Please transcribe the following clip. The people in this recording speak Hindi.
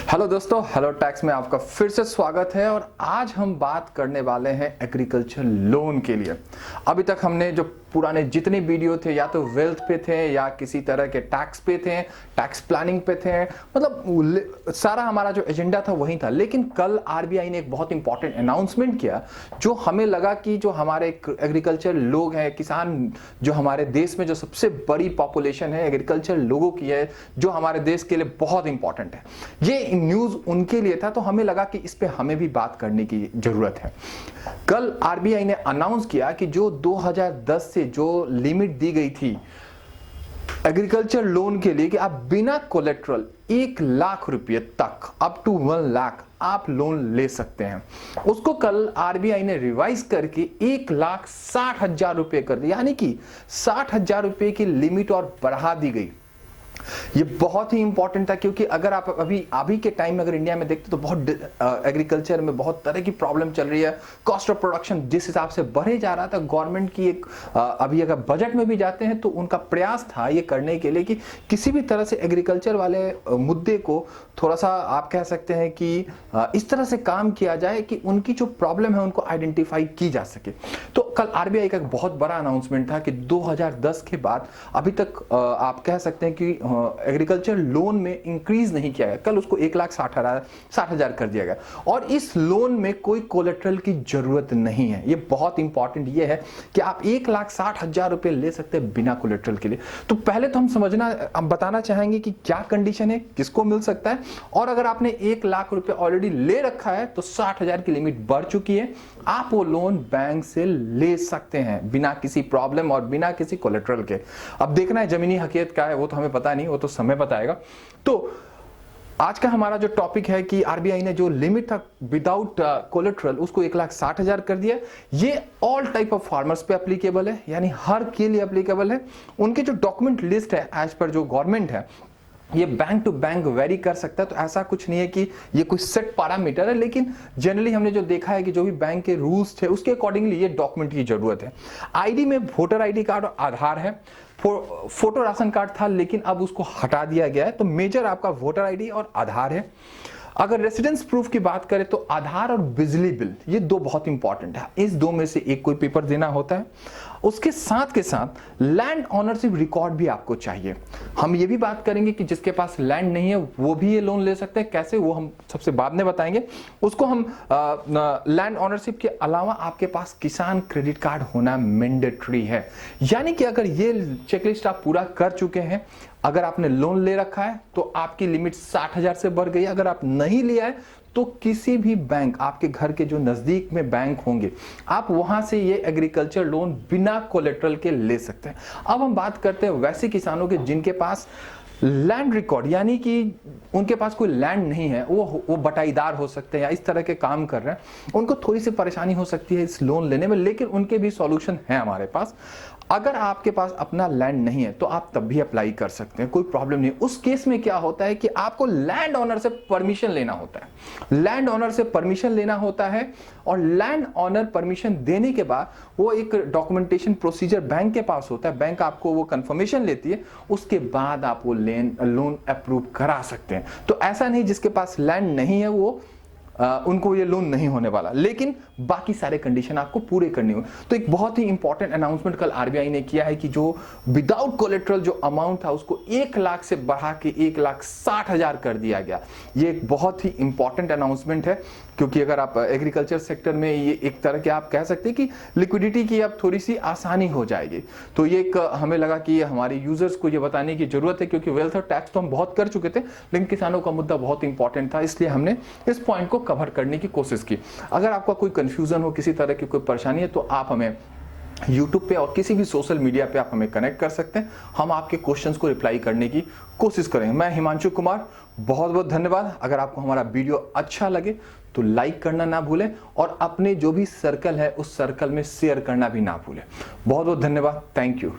हेलो दोस्तों, हेलो टैक्स में आपका फिर से स्वागत है। और आज हम बात करने वाले हैं एग्रीकल्चर लोन के लिए। अभी तक हमने जो पुराने जितने वीडियो थे या तो वेल्थ पे थे या किसी तरह के टैक्स पे थे, टैक्स प्लानिंग पे थे, मतलब सारा हमारा जो एजेंडा था वही था। लेकिन कल आरबीआई ने एक बहुत इंपॉर्टेंट अनाउंसमेंट किया जो हमें लगा कि जो हमारे एग्रीकल्चर लोग हैं, किसान, जो हमारे देश में जो सबसे बड़ी पॉपुलेशन है एग्रीकल्चर लोगों की है, जो हमारे देश के लिए बहुत इंपॉर्टेंट है, ये न्यूज उनके लिए था। तो हमें लगा कि इस पे हमें भी बात करने की जरूरत है। कल आरबीआई ने अनाउंस किया कि जो 2010 से जो लिमिट दी गई थी एग्रीकल्चर लोन के लिए कि आप बिना कोलेट्रल 1 लाख रुपए तक अप टू 1 लाख आप लोन ले सकते हैं, उसको कल आरबीआई ने रिवाइज करके 1,60,000 रुपए कर दिया, यानी कि 60,000 रुपए की लिमिट और बढ़ा दी गई। ये बहुत ही इंपॉर्टेंट था क्योंकि अगर आप अभी के टाइम में अगर इंडिया में देखते तो बहुत एग्रीकल्चर में बहुत तरह की प्रॉब्लम चल रही है। कॉस्ट ऑफ प्रोडक्शन जिस हिसाब से बढ़े जा रहा था, गवर्नमेंट की एक अभी अगर बजट में भी जाते हैं तो उनका प्रयास था ये करने के लिए कि किसी भी तरह से एग्रीकल्चर वाले मुद्दे को थोड़ा सा आप कह सकते हैं कि इस तरह से काम किया जाए कि उनकी जो प्रॉब्लम है उनको आइडेंटिफाई की जा सके। तो कल आरबीआई का एक बहुत बड़ा अनाउंसमेंट था कि 2010 के बाद अभी तक आप कह सकते हैं कि एग्रीकल्चर लोन में इंक्रीज नहीं किया गया। कल उसको 1,60,000 कर दिया गया और इस लोन में कोई कोलेट्रल की जरूरत नहीं है। ये बहुत इंपॉर्टेंट ये है कि आप 1,60,000 रुपए ले सकते हैं बिना कोलेट्रल के लिए। तो पहले तो हम बताना चाहेंगे कि क्या कंडीशन है, किसको मिल सकता है, और अगर आपने 1 लाख रुपए ऑलरेडी ले रखा है तो 60,000 की लिमिट बढ़ चुकी है, आप वो लोन बैंक से ले सकते हैं बिना किसी प्रॉब्लम और बिना किसी कोलेट्रल के। अब देखना है जमीनी हकीकत क्या है वो तो हमें पता नहीं, वो तो समय बताएगा। तो आज का हमारा जो टॉपिक है कि आरबीआई ने जो लिमिट था विदाउट कोलेट्रल उसको 1,60,000 कर दिया। ये ऑल टाइप ऑफ फार्मर्स पे एप्लीकेबल है, यानी हर के लिए एप्लीकेबल है। उनके जो डॉक्यूमेंट लिस्ट है एज पर जो गवर्नमेंट है ये बैंक टू बैंक वेरी कर सकता है। तो ऐसा कुछ नहीं है कि ये कोई सेट पैरामीटर है, लेकिन जनरली हमने जो देखा है कि जो भी बैंक के रूल्स थे उसके अकॉर्डिंगली ये डॉक्यूमेंट की जरूरत है। आईडी में वोटर आईडी कार्ड और आधार है, फोटो राशन कार्ड था लेकिन अब उसको हटा दिया गया है। तो मेजर आपका वोटर आईडी और आधार है। अगर रेसिडेंस प्रूफ की बात करें तो आधार और बिजली बिल, ये दो बहुत इंपॉर्टेंट है। इस दो में से एक कोई पेपर देना होता है। उसके साथ के साथ लैंड ऑनरशिप रिकॉर्ड भी आपको चाहिए। हम ये भी बात करेंगे कि जिसके पास लैंड नहीं है वो भी ये लोन ले सकते हैं, कैसे वो हम सबसे बाद में बताएंगे। उसको हम लैंड ऑनरशिप के अलावा आपके पास किसान क्रेडिट कार्ड होना मैंडेटरी है, यानी कि अगर ये चेकलिस्ट आप पूरा कर चुके हैं, अगर आपने लोन ले रखा है तो आपकी लिमिट 60,000 से बढ़ गई। अगर आप नहीं लिया है तो किसी भी बैंक, आपके घर के जो नजदीक में बैंक होंगे, आप वहां से ये एग्रीकल्चर लोन बिना कोलेट्रल के ले सकते हैं। अब हम बात करते हैं वैसे किसानों के जिनके पास लैंड रिकॉर्ड, यानी कि उनके पास कोई लैंड नहीं है, वो बटाईदार हो सकते हैं या इस तरह के काम कर रहे हैं। उनको थोड़ी सी परेशानी हो सकती है इस लोन लेने में, लेकिन उनके भी सॉल्यूशन है हमारे पास। अगर आपके पास अपना लैंड नहीं है तो आप तब भी अप्लाई कर सकते हैं, कोई प्रॉब्लम नहीं। उस केस में क्या होता है कि आपको लैंड ऑनर से परमिशन लेना होता है। लैंड ऑनर से परमिशन लेना होता है और लैंड ऑनर परमिशन देने के बाद वो एक डॉक्यूमेंटेशन प्रोसीजर बैंक के पास होता है। बैंक आपको वो कंफर्मेशन लेती है, उसके बाद आप वो लोन अप्रूव करा सकते हैं। तो ऐसा नहीं जिसके पास लैंड नहीं है वो उनको ये लोन नहीं होने वाला, लेकिन बाकी सारे कंडीशन आपको पूरे करने होंगे। तो एक बहुत ही इंपॉर्टेंट अनाउंसमेंट कल आरबीआई ने किया है कि जो विदाउट कोलेट्रल जो अमाउंट था उसको 1 लाख से बढ़ा के 1,60,000 कर दिया गया। ये एक बहुत ही इंपॉर्टेंट अनाउंसमेंट है क्योंकि अगर आप एग्रीकल्चर सेक्टर में ये एक तरह के आप कह सकते हैं कि लिक्विडिटी की अब थोड़ी सी आसानी हो जाएगी। तो ये एक हमें लगा कि हमारे यूजर्स को ये बताने की जरूरत है क्योंकि वेल्थ और टैक्स तो हम बहुत कर चुके थे, लेकिन किसानों का मुद्दा बहुत इंपॉर्टेंट था, इसलिए हमने इस पॉइंट को कवर करने की कोशिश की। अगर आपका कोई कंफ्यूजन हो, किसी तरह की कोई परेशानी है, तो आप हमें YouTube पे और किसी भी सोशल मीडिया पे आप हमें कनेक्ट कर सकते हैं। हम आपके क्वेश्चंस को रिप्लाई करने की कोशिश करेंगे। मैं हिमांशु कुमार, बहुत बहुत धन्यवाद। अगर आपको हमारा वीडियो अच्छा लगे तो लाइक करना ना भूलें और अपने जो भी सर्कल है उस सर्कल में शेयर करना भी ना भूलें। बहुत बहुत धन्यवाद। Thank you.